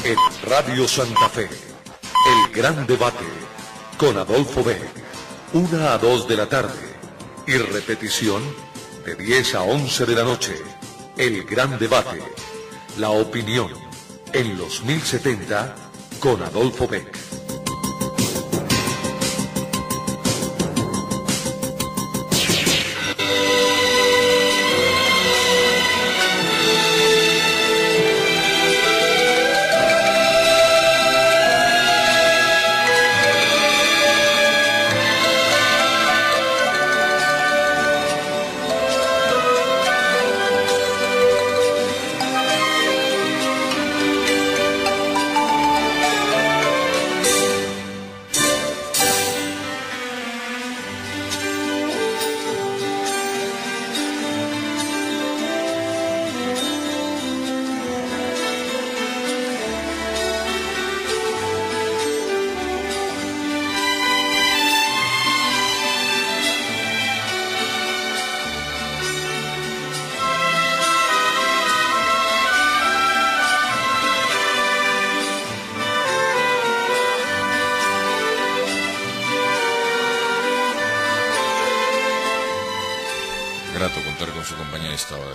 En Radio Santa Fe, el gran debate con Adolfo Beck, 1 a 2 de la tarde y repetición de 10 a 11 de la noche. El gran debate, la opinión en los 1070 con Adolfo Beck.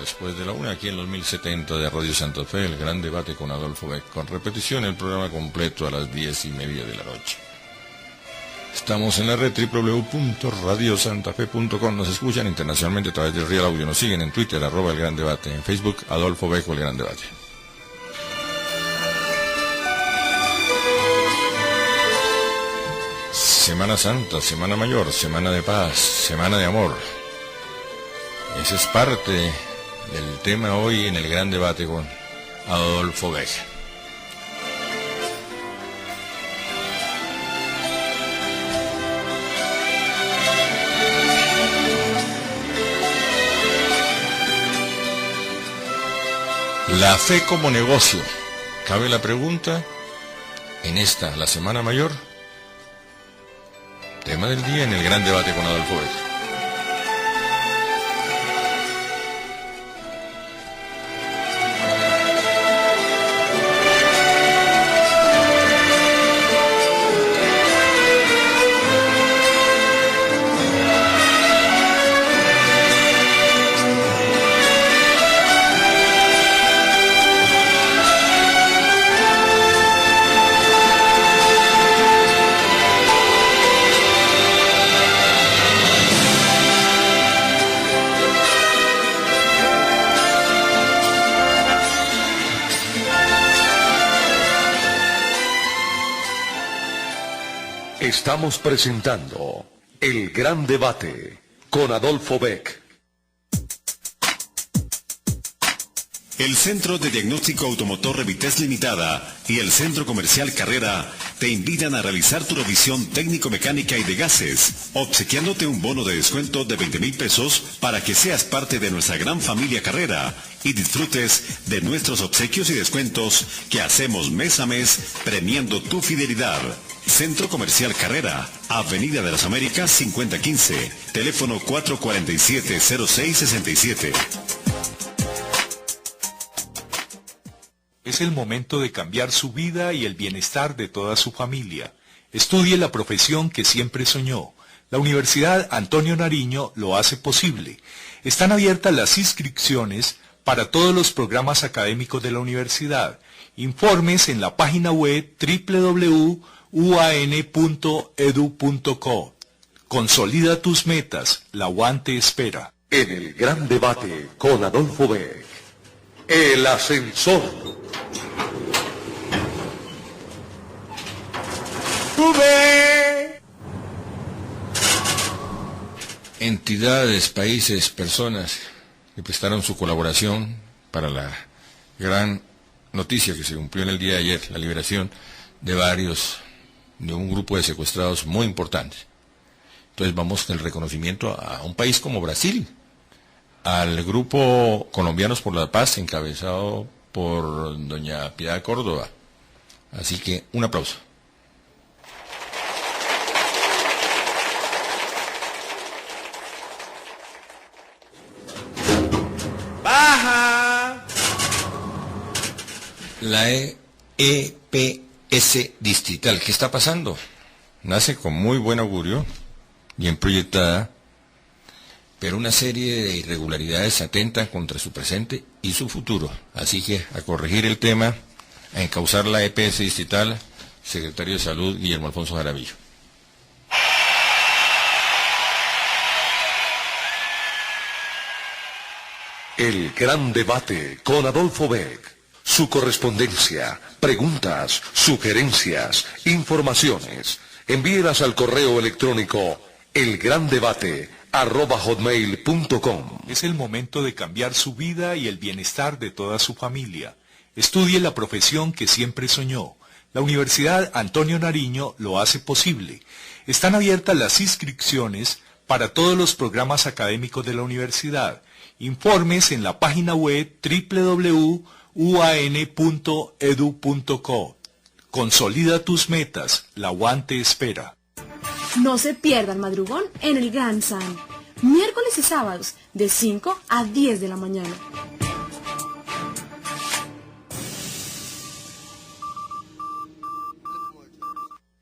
Después de la 1 aquí en los 1070 de Radio Santa Fe, el gran debate con Adolfo Beck, con repetición el programa completo a las 10:30 de la noche. Estamos en la red www.radiosantafe.com, nos escuchan internacionalmente a través de Real Audio, nos siguen en Twitter, @el gran debate, en Facebook, Adolfo Beck o el gran debate. Semana Santa, Semana Mayor, Semana de Paz, Semana de Amor. Ese es parte del tema hoy en el gran debate con Adolfo Beck. La fe como negocio. Cabe la pregunta en esta, la Semana Mayor. Tema del día en el gran debate con Adolfo Beck. Estamos presentando el gran debate con Adolfo Beck. El Centro de Diagnóstico Automotor Revites Limitada y el Centro Comercial Carrera te invitan a realizar tu revisión técnico-mecánica y de gases, obsequiándote un bono de descuento de 20,000 pesos para que seas parte de nuestra gran familia Carrera y disfrutes de nuestros obsequios y descuentos que hacemos mes a mes premiando tu fidelidad. Centro Comercial Carrera, Avenida de las Américas 5015, teléfono 447-0667. Es el momento de cambiar su vida y el bienestar de toda su familia. Estudie la profesión que siempre soñó. La Universidad Antonio Nariño lo hace posible. Están abiertas las inscripciones para todos los programas académicos de la universidad. Informes en la página web www.uan.edu.co. Consolida tus metas, la UAN te espera. En el gran debate con Adolfo Beck, el ascensor. Entidades, países, personas que prestaron su colaboración para la gran noticia que se cumplió en el día de ayer, la liberación de un grupo de secuestrados muy importantes. Entonces vamos con el reconocimiento a un país como Brasil, al grupo Colombianos por la Paz, encabezado por doña Piedad Córdoba. Así que un aplauso. ¡Baja! La EPS distrital. ¿Qué está pasando? Nace con muy buen augurio, bien proyectada, pero una serie de irregularidades atentan contra su presente y su futuro. Así que a corregir el tema, a encauzar la EPS distrital, secretario de Salud Guillermo Alfonso Jaramillo. El gran debate con Adolfo Beck. Su correspondencia, preguntas, sugerencias, informaciones. Envíelas al correo electrónico elgrandebate@hotmail.com. Es el momento de cambiar su vida y el bienestar de toda su familia. Estudie la profesión que siempre soñó. La Universidad Antonio Nariño lo hace posible. Están abiertas las inscripciones para todos los programas académicos de la universidad. Informes en la página web www.uan.edu.co. Consolida tus metas. La UAN te espera. No se pierda el madrugón en el Gran San. Miércoles y sábados de 5 a 10 de la mañana.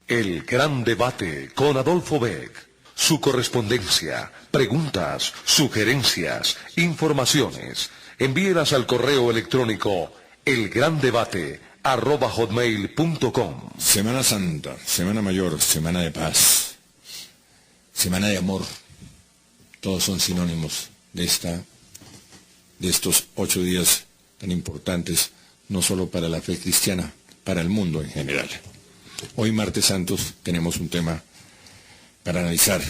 El gran debate con Adolfo Beck. Su correspondencia, preguntas, sugerencias, informaciones. Envíelas al correo electrónico elgrandebate@hotmail.com. Semana Santa, Semana Mayor, Semana de Paz, Semana de Amor. Todos son sinónimos de estos 8 días tan importantes, no solo para la fe cristiana, para el mundo en general. Hoy, martes santos, tenemos un tema para analizar.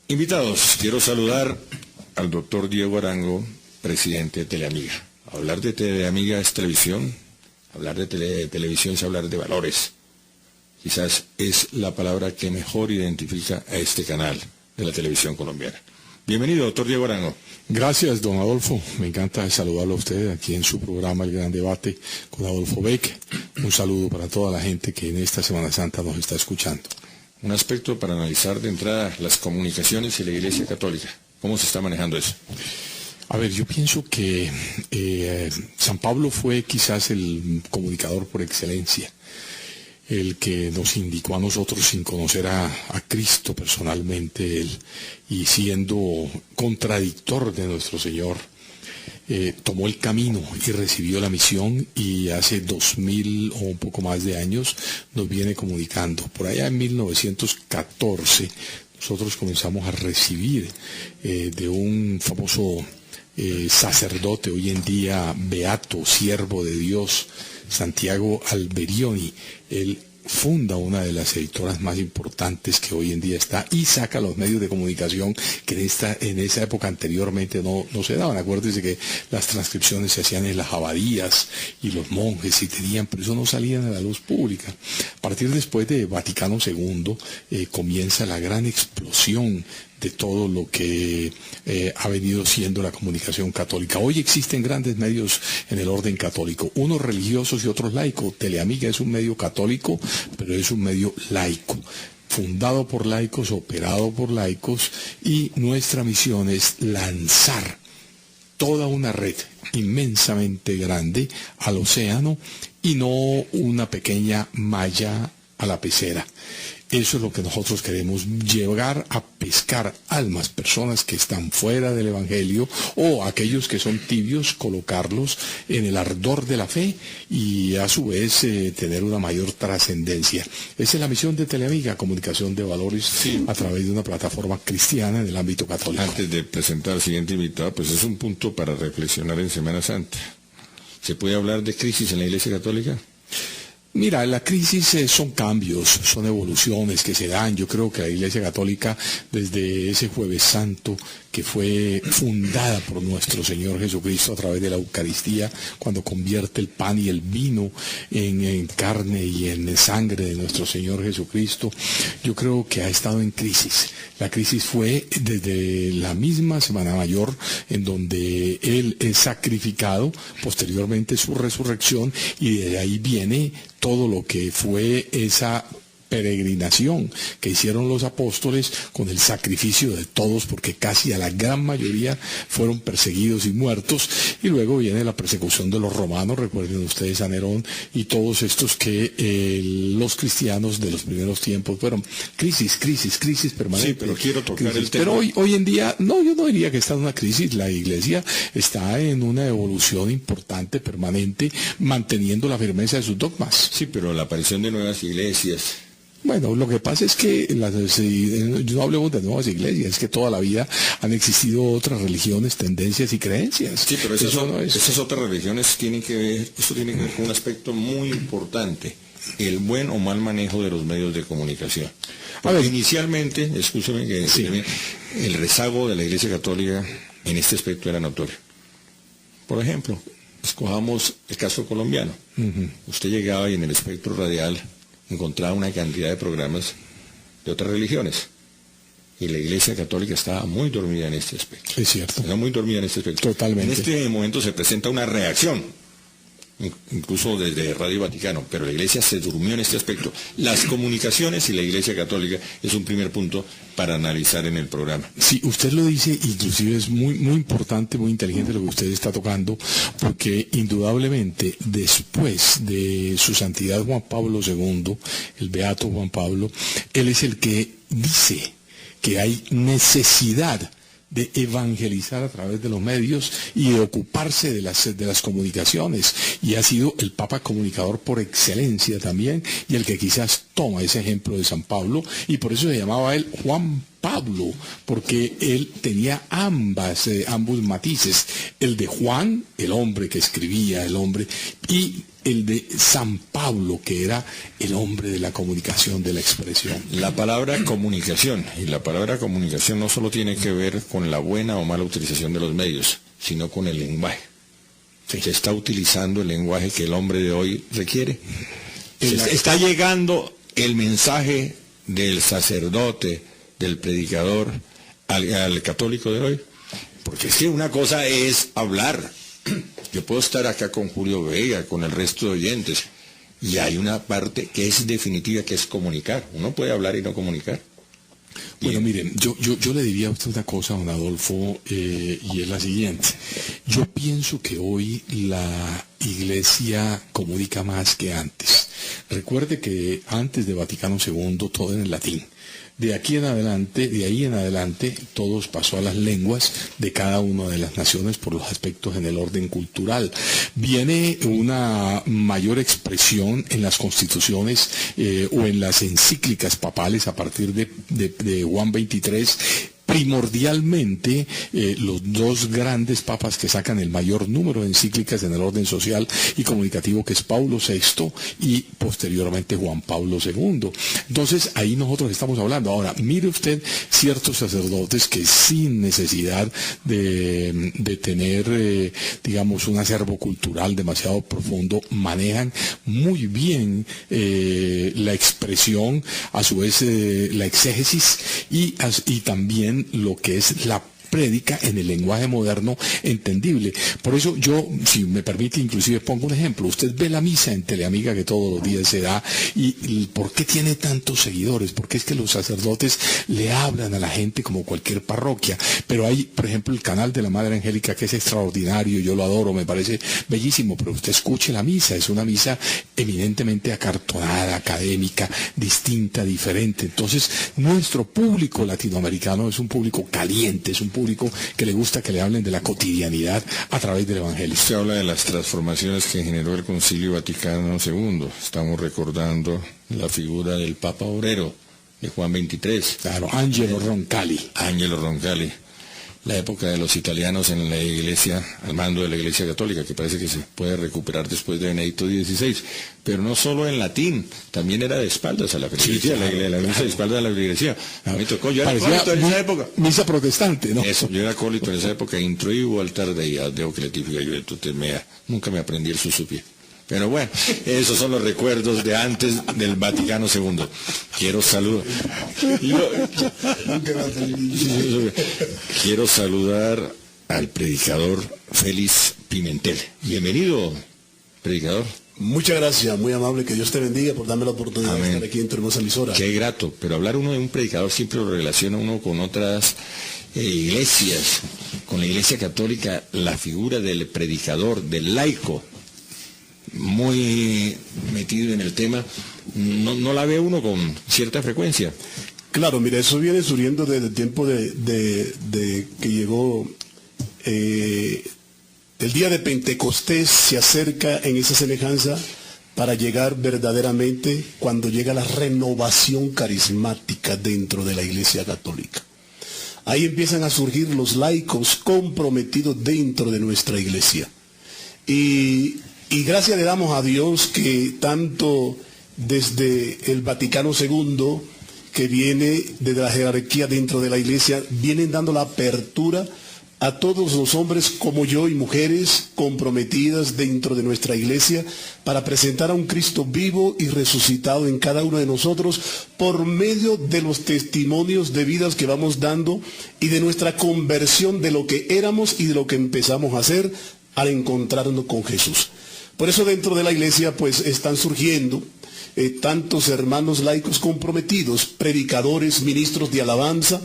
Invitados, quiero saludar al doctor Diego Arango, presidente de Teleamiga. Hablar de Teleamiga es televisión, hablar de televisión es hablar de valores. Quizás es la palabra que mejor identifica a este canal de la televisión colombiana. Bienvenido, doctor Diego Arango. Gracias, don Adolfo. Me encanta saludarlo a usted aquí en su programa El Gran Debate con Adolfo Beck. Un saludo para toda la gente que en esta Semana Santa nos está escuchando. Un aspecto para analizar de entrada las comunicaciones y la Iglesia Católica. ¿Cómo se está manejando eso? A ver, yo pienso que San Pablo fue quizás el comunicador por excelencia, el que nos indicó a nosotros sin conocer a Cristo personalmente, y siendo contradictor de nuestro Señor, tomó el camino y recibió la misión, y hace 2000 o un poco más de años nos viene comunicando. Por allá en 1914 nosotros comenzamos a recibir de un famoso sacerdote, hoy en día beato, siervo de Dios, Santiago Alberioni. Él funda una de las editoras más importantes que hoy en día está, y saca los medios de comunicación que en esa época anteriormente no se daban. Acuérdense que las transcripciones se hacían en las abadías y los monjes pero eso no salía a la luz pública. A partir después de Vaticano II comienza la gran explosión de todo lo que ha venido siendo la comunicación católica. Hoy existen grandes medios en el orden católico, unos religiosos y otros laicos. Teleamiga es un medio católico, pero es un medio laico, fundado por laicos, operado por laicos, y nuestra misión es lanzar toda una red inmensamente grande al océano, y no una pequeña malla a la pecera. Eso es lo que nosotros queremos, llegar a pescar almas, personas que están fuera del Evangelio, o aquellos que son tibios, colocarlos en el ardor de la fe, y a su vez tener una mayor trascendencia. Esa es la misión de Teleamiga, comunicación de valores a través de una plataforma cristiana en el ámbito católico. Antes de presentar al siguiente invitado, pues es un punto para reflexionar en Semana Santa. ¿Se puede hablar de crisis en la Iglesia Católica? Mira, la crisis son cambios, son evoluciones que se dan. Yo creo que la Iglesia Católica, desde ese Jueves Santo, que fue fundada por nuestro Señor Jesucristo a través de la Eucaristía, cuando convierte el pan y el vino en carne y en sangre de nuestro Señor Jesucristo, yo creo que ha estado en crisis. La crisis fue desde la misma Semana Mayor, en donde Él es sacrificado, posteriormente su resurrección, y de ahí viene todo lo que fue esa peregrinación que hicieron los apóstoles con el sacrificio de todos, porque casi a la gran mayoría fueron perseguidos y muertos, y luego viene la persecución de los romanos, recuerden ustedes a Nerón y todos estos que los cristianos de los primeros tiempos fueron crisis permanente. Sí, pero quiero tocar el tema. Pero hoy en día, no, yo no diría que está en una crisis, la iglesia está en una evolución importante, permanente, manteniendo la firmeza de sus dogmas. Sí, pero la aparición de nuevas iglesias. Bueno, lo que pasa es que no hablemos de nuevas iglesias, es que toda la vida han existido otras religiones, tendencias y creencias. Sí, pero esas otras religiones tienen que ver con un aspecto muy importante, el buen o mal manejo de los medios de comunicación. Porque inicialmente, escúcheme que sí, el rezago de la Iglesia Católica en este aspecto era notorio. Por ejemplo, escojamos el caso colombiano. Usted llegaba y en el espectro radial encontraba una cantidad de programas de otras religiones. Y la Iglesia Católica estaba muy dormida en este aspecto. Es cierto. Estaba muy dormida en este aspecto. Totalmente. En este momento se presenta una reacción, incluso desde Radio Vaticano, pero la Iglesia se durmió en este aspecto. Las comunicaciones y la Iglesia Católica es un primer punto para analizar en el programa. Sí, usted lo dice, inclusive es muy importante, muy inteligente lo que usted está tocando, porque indudablemente después de su santidad Juan Pablo II, el beato Juan Pablo, él es el que dice que hay necesidad de evangelizar a través de los medios y de ocuparse de las comunicaciones, y ha sido el Papa comunicador por excelencia también, y el que quizás toma ese ejemplo de San Pablo, y por eso se llamaba él Juan Pablo, porque él tenía ambos matices, el de Juan, el hombre que escribía, el hombre, y el de San Pablo, que era el hombre de la comunicación, de la expresión. La palabra comunicación, y la palabra comunicación no solo tiene que ver con la buena o mala utilización de los medios, sino con el lenguaje. Sí. Se está utilizando el lenguaje que el hombre de hoy requiere. Está llegando el mensaje del sacerdote, del predicador, al católico de hoy. Porque es que una cosa es hablar. Yo puedo estar acá con Julio Vega, con el resto de oyentes, y hay una parte que es definitiva, que es comunicar. Uno puede hablar y no comunicar. Bueno, miren, yo le diría a usted una cosa, don Adolfo, y es la siguiente. Yo pienso que hoy la Iglesia comunica más que antes. Recuerde que antes de Vaticano II todo era en latín. De ahí en adelante, todos pasó a las lenguas de cada una de las naciones por los aspectos en el orden cultural. Viene una mayor expresión en las constituciones o en las encíclicas papales a partir de Juan XXIII. Primordialmente, los dos grandes papas que sacan el mayor número de encíclicas en el orden social y comunicativo, que es Paulo VI y posteriormente Juan Pablo II. Entonces, ahí nosotros estamos hablando. Ahora, mire usted ciertos sacerdotes que sin necesidad de tener, digamos, un acervo cultural demasiado profundo, manejan muy bien la expresión, a su vez la exégesis y también lo que es la prédica en el lenguaje moderno entendible. Por eso yo, si me permite, inclusive pongo un ejemplo. Usted ve la misa en Teleamiga que todos los días se da, y ¿por qué tiene tantos seguidores? Porque es que los sacerdotes le hablan a la gente como cualquier parroquia. Pero hay, por ejemplo, el canal de la Madre Angélica, que es extraordinario, yo lo adoro, me parece bellísimo, pero usted escuche la misa, es una misa eminentemente acartonada, académica, distinta, diferente. Entonces, nuestro público latinoamericano es un público caliente, es un público que le gusta que le hablen de la cotidianidad a través del Evangelio. Usted habla de las transformaciones que generó el Concilio Vaticano II. Estamos recordando la figura del Papa Obrero, de Juan XXIII. Claro, Angelo Roncalli. Angelo Roncalli. La época de los italianos en la Iglesia, al mando de la Iglesia Católica, que parece que se puede recuperar después de Benedicto XVI, pero no solo en latín, también era de espaldas a la feligresía, sí, claro, la misa de espaldas a la feligresía. A mí tocó, yo era acólito en esa época. Misa protestante, ¿no? Eso, yo era acólito en esa época, introibo altar de Deo que le tifica yo, nunca me aprendí el susupie. Pero bueno, esos son los recuerdos de antes del Vaticano II. Quiero saludar al predicador Félix Pimentel. Bienvenido, predicador. Muchas gracias, muy amable, que Dios te bendiga por darme la oportunidad de estar aquí en tu hermosa emisora. Qué grato, pero hablar uno de un predicador siempre lo relaciona uno con otras iglesias, con la Iglesia Católica, la figura del predicador, del laico, muy metido en el tema, no la ve uno con cierta frecuencia. Claro, mira, eso viene surgiendo desde el tiempo de que llegó el día de Pentecostés, se acerca en esa semejanza para llegar verdaderamente cuando llega la renovación carismática dentro de la Iglesia Católica. Ahí empiezan a surgir los laicos comprometidos dentro de nuestra iglesia. Y gracias le damos a Dios que tanto desde el Vaticano II, que viene desde la jerarquía dentro de la iglesia, vienen dando la apertura a todos los hombres como yo y mujeres comprometidas dentro de nuestra iglesia para presentar a un Cristo vivo y resucitado en cada uno de nosotros por medio de los testimonios de vidas que vamos dando y de nuestra conversión de lo que éramos y de lo que empezamos a hacer al encontrarnos con Jesús. Por eso dentro de la iglesia pues están surgiendo tantos hermanos laicos comprometidos, predicadores, ministros de alabanza,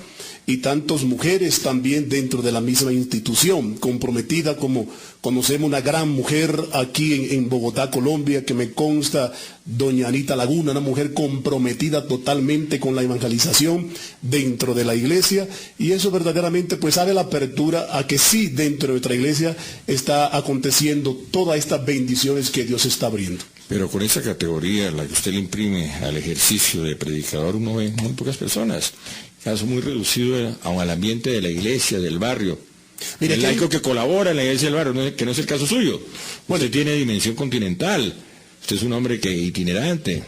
y tantas mujeres también dentro de la misma institución, comprometida, como conocemos una gran mujer aquí en Bogotá, Colombia, que me consta, doña Anita Laguna, una mujer comprometida totalmente con la evangelización dentro de la iglesia, y eso verdaderamente pues abre la apertura a que sí, dentro de nuestra iglesia está aconteciendo todas estas bendiciones que Dios está abriendo. Pero con esa categoría, la que usted le imprime al ejercicio de predicador, uno ve muy pocas personas. Caso muy reducido al ambiente de la iglesia, del barrio. Mira, el laico que colabora en la iglesia del barrio, que no es el caso suyo. Usted tiene dimensión continental. Usted es un hombre itinerante.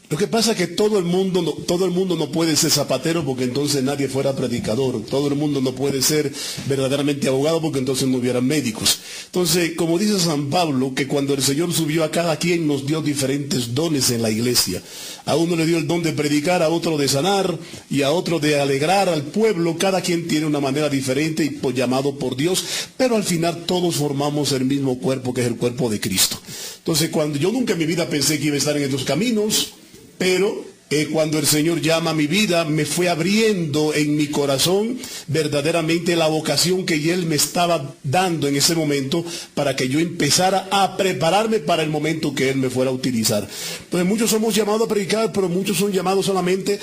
Lo que pasa es que todo el mundo no puede ser zapatero porque entonces nadie fuera predicador. Todo el mundo no puede ser verdaderamente abogado porque entonces no hubieran médicos. Entonces, como dice San Pablo, que cuando el Señor subió a cada quien nos dio diferentes dones en la iglesia. A uno le dio el don de predicar, a otro de sanar y a otro de alegrar al pueblo. Cada quien tiene una manera diferente y llamado por Dios, pero al final todos formamos el mismo cuerpo que es el cuerpo de Cristo. Entonces, cuando yo nunca en mi vida pensé que iba a estar en estos caminos, pero cuando el Señor llama a mi vida, me fue abriendo en mi corazón verdaderamente la vocación que Él me estaba dando en ese momento para que yo empezara a prepararme para el momento que Él me fuera a utilizar. Entonces muchos somos llamados a predicar, pero muchos son llamados solamente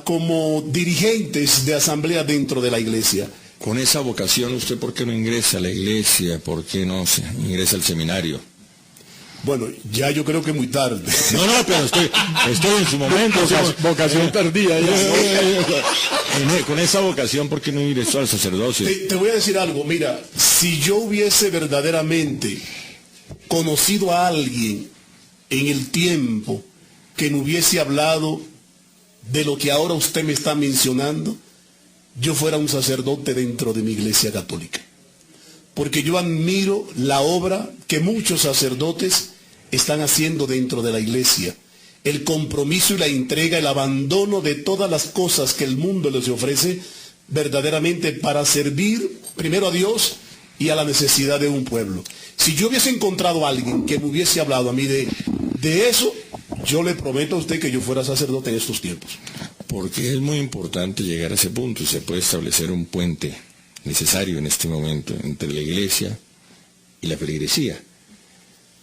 como dirigentes de asamblea dentro de la iglesia. Con esa vocación, ¿usted por qué no ingresa a la iglesia? ¿Por qué no ingresa al seminario? Bueno, ya yo creo que muy tarde. No, pero estoy en su momento. Vocación tardía. Con esa vocación, ¿por qué no ingresó al sacerdocio? Te voy a decir algo, mira, si yo hubiese verdaderamente conocido a alguien en el tiempo que me hubiese hablado de lo que ahora usted me está mencionando, yo fuera un sacerdote dentro de mi iglesia católica. Porque yo admiro la obra que muchos sacerdotes están haciendo dentro de la iglesia. El compromiso y la entrega, el abandono de todas las cosas que el mundo les ofrece verdaderamente para servir primero a Dios y a la necesidad de un pueblo. Si yo hubiese encontrado a alguien que me hubiese hablado a mí de eso, yo le prometo a usted que yo fuera sacerdote en estos tiempos. Porque es muy importante llegar a ese punto y se puede establecer un puente necesario en este momento entre la iglesia y la feligresía,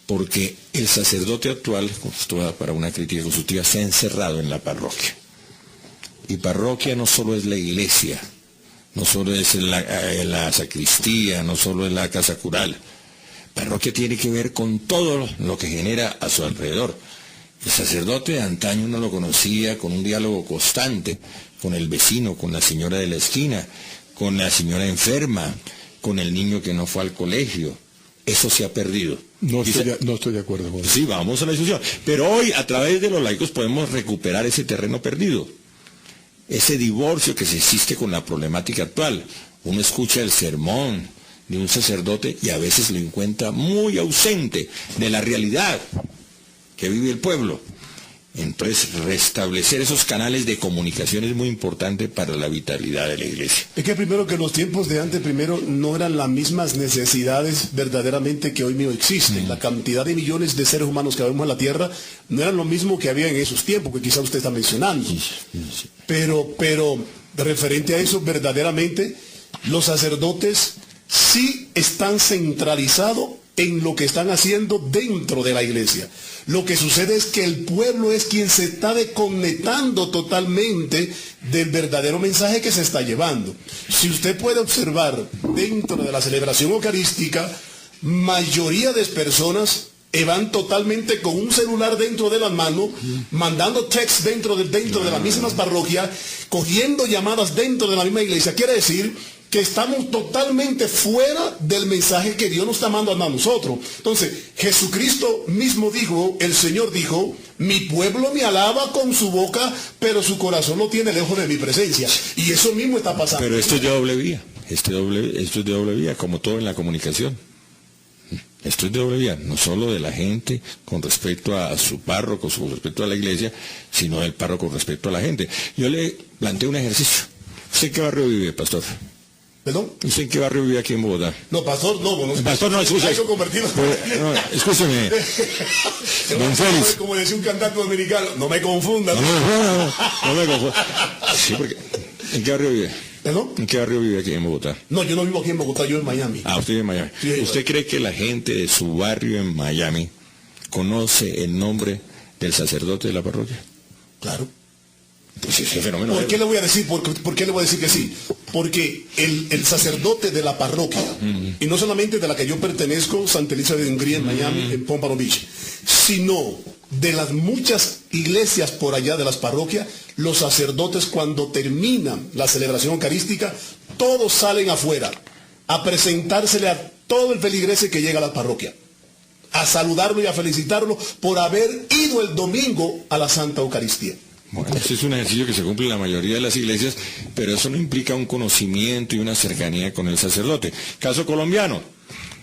porque el sacerdote actual, esto va para una crítica constructiva, se ha encerrado en la parroquia, y parroquia no solo es la iglesia, no solo es la sacristía, no solo es la casa cural. Parroquia tiene que ver con todo lo que genera a su alrededor. El sacerdote de antaño uno lo conocía con un diálogo constante con el vecino, con la señora de la esquina, con la señora enferma, con el niño que no fue al colegio. Eso se ha perdido. No estoy de acuerdo con eso. Sí, vamos a la discusión. Pero hoy, a través de los laicos, podemos recuperar ese terreno perdido. Ese divorcio que se existe con la problemática actual. Uno escucha el sermón de un sacerdote y a veces lo encuentra muy ausente de la realidad que vive el pueblo. Entonces, restablecer esos canales de comunicación es muy importante para la vitalidad de la iglesia. Es que primero que los tiempos de antes, primero no eran las mismas necesidades verdaderamente que hoy mismo existen. La cantidad de millones de seres humanos que vemos en la tierra no eran lo mismo que había en esos tiempos, que quizá usted está mencionando. Sí. Pero referente a eso, verdaderamente, los sacerdotes sí están centralizados en lo que están haciendo dentro de la iglesia. Lo que sucede es que el pueblo es quien se está desconectando totalmente del verdadero mensaje que se está llevando. Si usted puede observar dentro de la celebración eucarística, mayoría de personas van totalmente con un celular dentro de las manos, mandando text dentro de las mismas parroquias, cogiendo llamadas dentro de la misma iglesia. Quiere decir que estamos totalmente fuera del mensaje que Dios nos está mandando a nosotros. Entonces, Jesucristo mismo dijo, el Señor dijo, mi pueblo me alaba con su boca, pero su corazón lo tiene lejos de mi presencia. Y eso mismo está pasando. Pero esto es de doble vía. Esto es de doble vía, como todo en la comunicación. Esto es de doble vía, no solo de la gente con respecto a su párroco, con respecto a la iglesia, sino del párroco con respecto a la gente. Yo le planteo un ejercicio. ¿Usted en qué barrio vive, pastor? ¿Perdón? ¿Usted en qué barrio vive aquí en Bogotá? No, pastor, no. Pastor, no, escúchame. No, escúcheme. Don Félix. Como decía un cantante dominicano, no me confunda. No me confunda. Sí, porque... ¿En qué barrio vive? ¿Perdón? ¿En qué barrio vive aquí en Bogotá? No, yo no vivo aquí en Bogotá, yo vivo en Miami. Ah, usted vive en Miami. Sí, ¿Usted cree que la gente de su barrio en Miami conoce el nombre del sacerdote de la parroquia? Claro. Pues ese fenómeno. ¿Por qué le voy a decir? ¿Por qué le voy a decir que sí? Porque el sacerdote de la parroquia, y no solamente de la que yo pertenezco, Santa Elizabeth de Hungría en Miami, en Pompano Beach, sino de las muchas iglesias por allá de las parroquias, los sacerdotes cuando terminan la celebración eucarística, todos salen afuera a presentársele a todo el feligrese que llega a la parroquia, a saludarlo y a felicitarlo por haber ido el domingo a la Santa Eucaristía. Bueno, este es un ejercicio que se cumple en la mayoría de las iglesias, pero eso no implica un conocimiento y una cercanía con el sacerdote. Caso colombiano,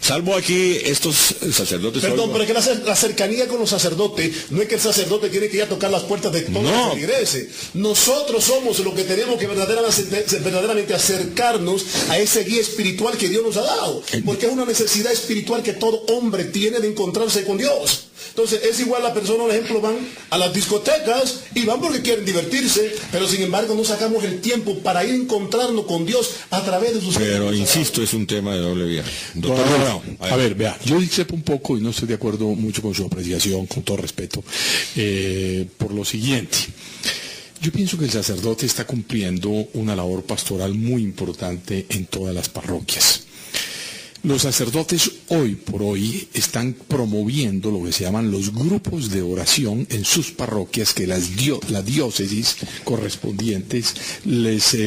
salvo aquí estos sacerdotes... Perdón, pero es que la cercanía con los sacerdotes, no es que el sacerdote tiene que ir a tocar las puertas de todos los feligreses. Nosotros somos los que tenemos que verdaderamente acercarnos a ese guía espiritual que Dios nos ha dado. Porque es una necesidad espiritual que todo hombre tiene de encontrarse con Dios. Entonces es igual la persona, por ejemplo, van a las discotecas y van porque quieren divertirse, pero sin embargo no sacamos el tiempo para ir a encontrarnos con Dios a través de sus... Pero insisto, es un tema de doble vía. Doctor Brown, a ver, vea, yo discrepo un poco y no estoy de acuerdo mucho con su apreciación, con todo respeto, por lo siguiente. Yo pienso que el sacerdote está cumpliendo una labor pastoral muy importante en todas las parroquias. Los sacerdotes hoy por hoy están promoviendo lo que se llaman los grupos de oración en sus parroquias que las diócesis correspondientes les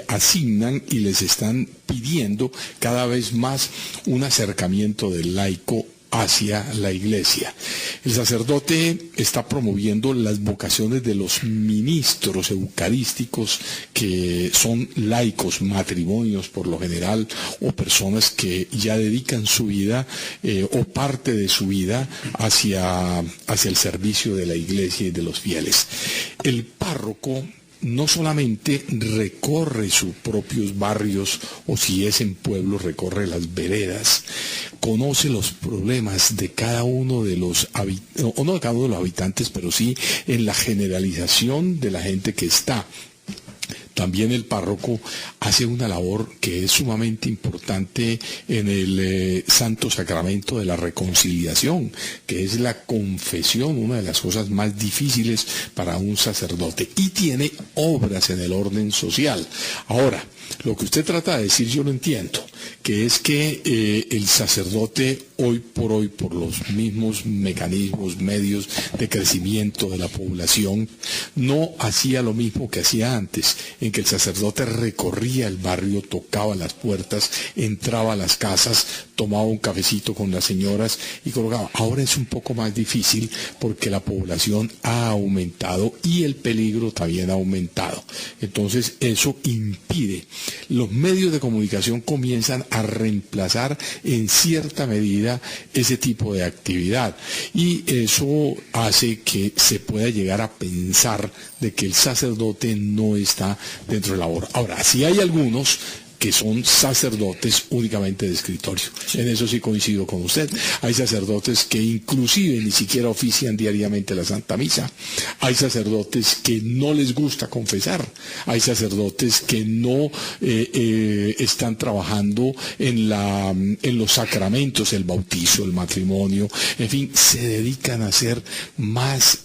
asignan y les están pidiendo cada vez más un acercamiento del laico hacia la iglesia. El sacerdote está promoviendo las vocaciones de los ministros eucarísticos que son laicos, matrimonios por lo general, o personas que ya dedican su vida o parte de su vida hacia el servicio de la iglesia y de los fieles. El párroco no solamente recorre sus propios barrios, o si es en pueblo, recorre las veredas, conoce los problemas de cada uno de los habitantes, o no de cada uno de los habitantes, pero sí en la generalización de la gente que está. También el párroco hace una labor que es sumamente importante en el Santo Sacramento de la Reconciliación, que es la confesión, una de las cosas más difíciles para un sacerdote, y tiene obras en el orden social. Ahora, lo que usted trata de decir yo lo entiendo, que es que el sacerdote hoy, por los mismos mecanismos, medios de crecimiento de la población, no hacía lo mismo que hacía antes, en que el sacerdote recorría el barrio, tocaba las puertas, entraba a las casas, tomaba un cafecito con las señoras y colocaba. Ahora es un poco más difícil porque la población ha aumentado y el peligro también ha aumentado. Entonces eso impide. Los medios de comunicación comienzan a reemplazar en cierta medida ese tipo de actividad y eso hace que se pueda llegar a pensar de que el sacerdote no está dentro de la labor. Ahora, si hay algunos que son sacerdotes únicamente de escritorio. En eso sí coincido con usted. Hay sacerdotes que inclusive ni siquiera ofician diariamente la Santa Misa. Hay sacerdotes que no les gusta confesar. Hay sacerdotes que no están trabajando en los sacramentos, el bautizo, el matrimonio, en fin, se dedican a hacer más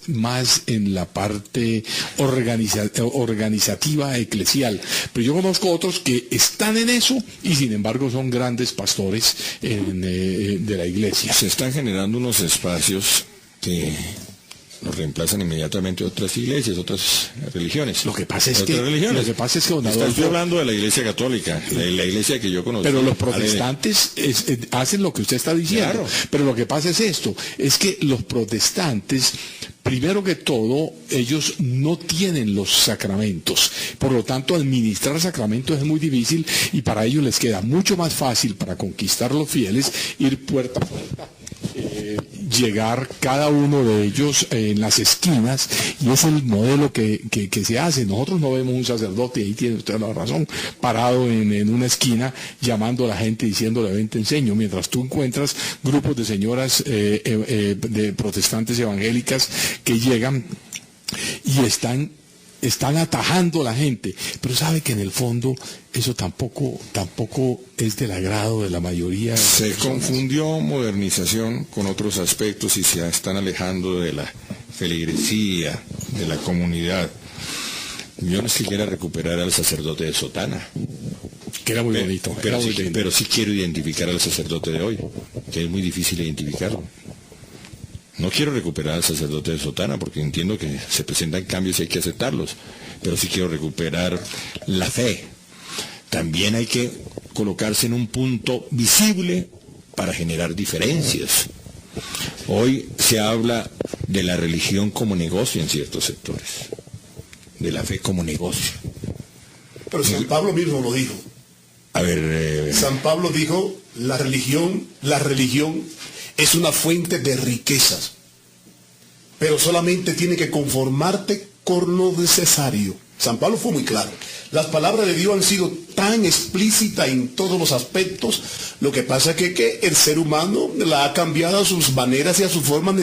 en la parte organizativa eclesial. Pero yo conozco otros que están en eso y sin embargo son grandes pastores de la iglesia. Se están generando unos espacios que nos reemplazan inmediatamente otras iglesias, otras religiones. Lo que pasa es que don Adolfo, estoy hablando de la iglesia católica, la iglesia que yo conocí. Pero los protestantes hacen lo que usted está diciendo. Claro. Pero lo que pasa es esto, es que los protestantes, primero que todo, ellos no tienen los sacramentos. Por lo tanto, administrar sacramentos es muy difícil y para ellos les queda mucho más fácil para conquistar los fieles ir puerta a puerta. Llegar cada uno de ellos en las esquinas y es el modelo que se hace. Nosotros no vemos un sacerdote, y ahí tiene usted la razón, parado en una esquina llamando a la gente diciéndole ven te enseño, mientras tú encuentras grupos de señoras de protestantes evangélicas que llegan y están atajando a la gente, pero sabe que en el fondo eso tampoco es del agrado de la mayoría. Se confundió modernización con otros aspectos y se están alejando de la feligresía, de la comunidad. Yo no es que quiera recuperar al sacerdote de sotana, que era muy bonito, pero sí quiero identificar al sacerdote de hoy, que es muy difícil identificarlo. No quiero recuperar al sacerdote de sotana porque entiendo que se presentan cambios y hay que aceptarlos, pero sí quiero recuperar la fe. También hay que colocarse en un punto visible para generar diferencias. Hoy se habla de la religión como negocio en ciertos sectores, de la fe como negocio. Pero San Pablo mismo lo dijo. A ver, San Pablo dijo, la religión es una fuente de riquezas, pero solamente tiene que conformarte con lo necesario. San Pablo fue muy claro. Las palabras de Dios han sido tan explícitas en todos los aspectos. Lo que pasa es que el ser humano la ha cambiado a sus maneras y a su forma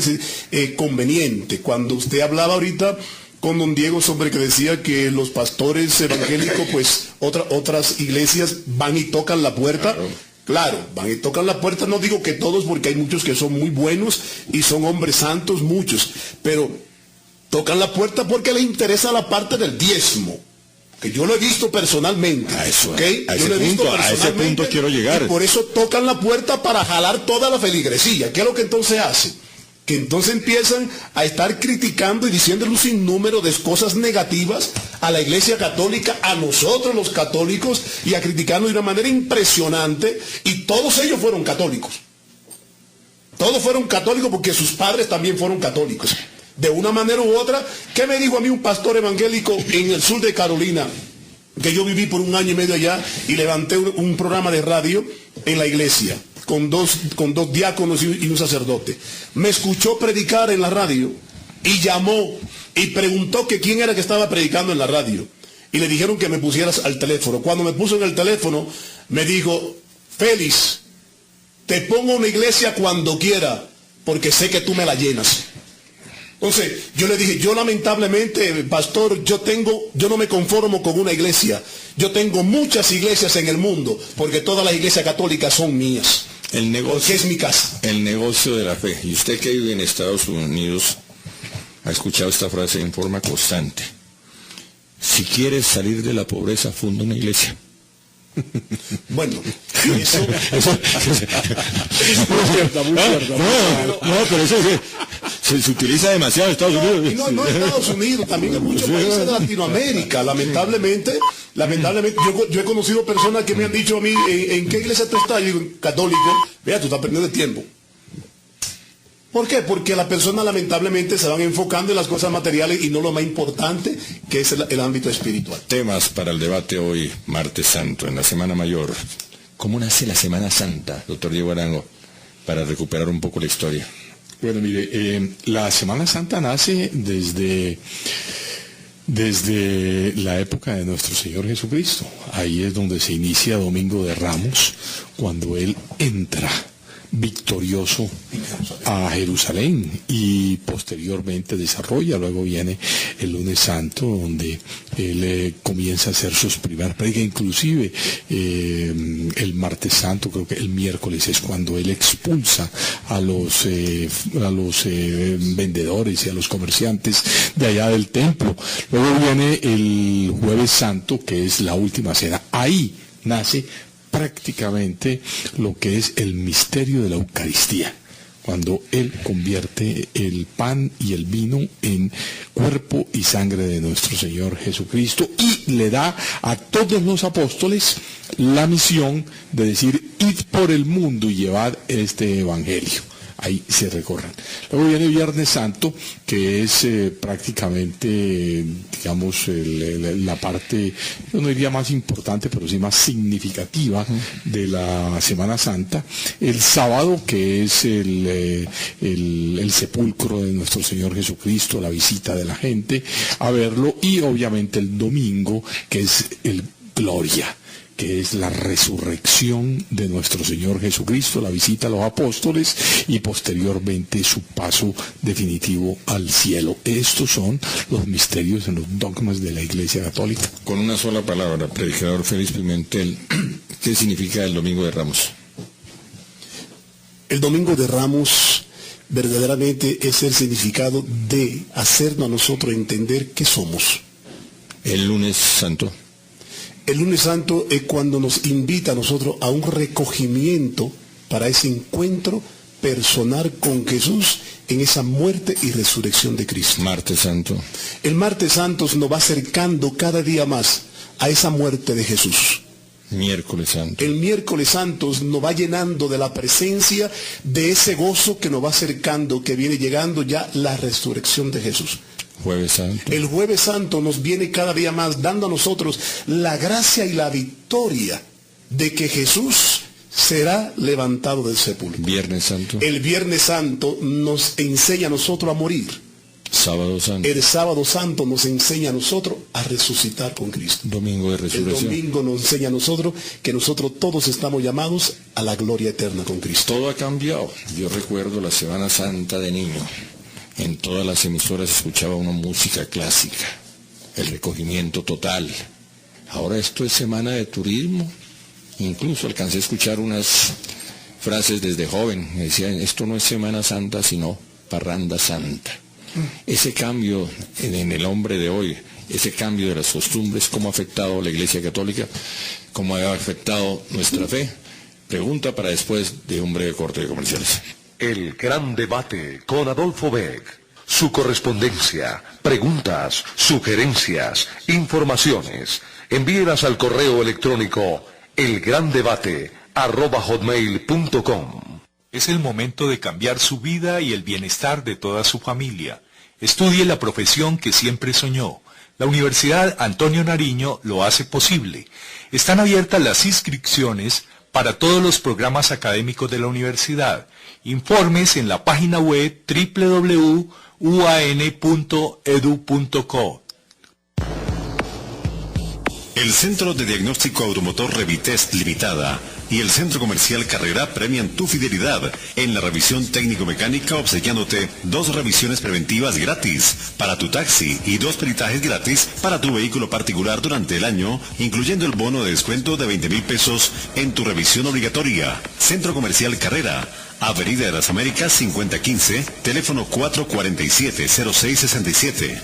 conveniente. Cuando usted hablaba ahorita con don Diego sobre que decía que los pastores evangélicos, pues otras iglesias van y tocan la puerta. Claro, van y tocan la puerta, no digo que todos, porque hay muchos que son muy buenos y son hombres santos, muchos, pero tocan la puerta porque les interesa la parte del diezmo, que yo lo he visto personalmente. A ese punto quiero llegar. Y por eso tocan la puerta para jalar toda la feligresía. ¿Qué es lo que entonces hace? Que entonces empiezan a estar criticando y diciéndole un sinnúmero de cosas negativas a la Iglesia Católica, a nosotros los católicos, y a criticarnos de una manera impresionante, y todos ellos fueron católicos. Todos fueron católicos porque sus padres también fueron católicos. De una manera u otra, ¿qué me dijo a mí un pastor evangélico en el sur de Carolina? Que yo viví por 1 año y medio allá y levanté un programa de radio en la iglesia. Con dos diáconos y un sacerdote. Me escuchó predicar en la radio y llamó y preguntó que quién era que estaba predicando en la radio. Y le dijeron que me pusieras al teléfono. Cuando me puso en el teléfono, me dijo, Félix, te pongo una iglesia cuando quiera, porque sé que tú me la llenas. Entonces, yo le dije, yo lamentablemente, pastor, yo no me conformo con una iglesia. Yo tengo muchas iglesias en el mundo, porque todas las iglesias católicas son mías. El negocio, porque es mi casa. El negocio de la fe. Y usted que vive en Estados Unidos ha escuchado esta frase en forma constante. Si quieres salir de la pobreza, funda una iglesia. Bueno, eso muy cierto. No, pero eso se utiliza demasiado en Estados Unidos. Y no en Estados Unidos, también en muchos países de Latinoamérica. Lamentablemente, yo he conocido personas que me han dicho a mí, ¿en qué iglesia tú estás? Yo digo, católico. Vea, tú estás perdiendo el tiempo. ¿Por qué? Porque las personas lamentablemente se van enfocando en las cosas materiales y no lo más importante, que es el ámbito espiritual. Temas para el debate hoy, martes santo, en la Semana Mayor. ¿Cómo nace la Semana Santa, doctor Diego Arango, para recuperar un poco la historia? Bueno, mire, la Semana Santa nace desde la época de nuestro Señor Jesucristo. Ahí es donde se inicia Domingo de Ramos, cuando Él entra victorioso a Jerusalén y posteriormente desarrolla, luego viene el lunes santo donde él comienza a hacer sus primeras prédicas, inclusive el martes santo, creo que el miércoles es cuando él expulsa a los vendedores y a los comerciantes de allá del templo. Luego viene el jueves santo, que es la última cena. Ahí nace prácticamente lo que es el misterio de la Eucaristía, cuando Él convierte el pan y el vino en cuerpo y sangre de nuestro Señor Jesucristo y le da a todos los apóstoles la misión de decir, id por el mundo y llevad este evangelio. Ahí se recorren. Luego viene Viernes Santo, que es prácticamente, digamos, la parte, yo no diría más importante, pero sí más significativa de la Semana Santa. El sábado, que es el sepulcro de nuestro Señor Jesucristo, la visita de la gente a verlo, y obviamente el domingo, que es el Gloria, que es la resurrección de nuestro Señor Jesucristo, la visita a los apóstoles y posteriormente su paso definitivo al cielo. Estos son los misterios en los dogmas de la Iglesia Católica. Con una sola palabra, predicador Félix Pimentel, ¿qué significa el Domingo de Ramos? El Domingo de Ramos verdaderamente es el significado de hacernos a nosotros entender qué somos. El lunes santo. El lunes santo es cuando nos invita a nosotros a un recogimiento para ese encuentro personal con Jesús en esa muerte y resurrección de Cristo. Martes santo. El martes santo nos va acercando cada día más a esa muerte de Jesús. Miércoles santo. El miércoles santo nos va llenando de la presencia de ese gozo que nos va acercando, que viene llegando ya la resurrección de Jesús. Jueves santo. El jueves santo nos viene cada día más dando a nosotros la gracia y la victoria de que Jesús será levantado del sepulcro. Viernes santo. El viernes santo nos enseña a nosotros a morir. Sábado santo. El sábado santo nos enseña a nosotros a resucitar con Cristo. Domingo de resurrección. El domingo nos enseña a nosotros que nosotros todos estamos llamados a la gloria eterna con Cristo. Todo ha cambiado. Yo recuerdo la Semana Santa de niño. En todas las emisoras escuchaba una música clásica, el recogimiento total. Ahora esto es semana de turismo. Incluso alcancé a escuchar unas frases desde joven. Me decían, esto no es Semana Santa, sino parranda santa. Ese cambio en el hombre de hoy, ese cambio de las costumbres, ¿cómo ha afectado a la Iglesia Católica? ¿Cómo ha afectado nuestra fe? Pregunta para después de un breve corte de comerciales. El gran debate con Adolfo Beck. Su correspondencia, preguntas, sugerencias, informaciones. Envíelas al correo electrónico elgrandebate@hotmail.com. Es el momento de cambiar su vida y el bienestar de toda su familia. Estudie la profesión que siempre soñó. La Universidad Antonio Nariño lo hace posible. Están abiertas las inscripciones para todos los programas académicos de la universidad. Informes en la página web www.uan.edu.co. El Centro de Diagnóstico Automotor Revitest Limitada y el Centro Comercial Carrera premian tu fidelidad en la revisión técnico-mecánica, obsequiándote 2 revisiones preventivas gratis para tu taxi y 2 peritajes gratis para tu vehículo particular durante el año, incluyendo el bono de descuento de 20,000 pesos en tu revisión obligatoria. Centro Comercial Carrera, Avenida de las Américas 5015, teléfono 447-0667.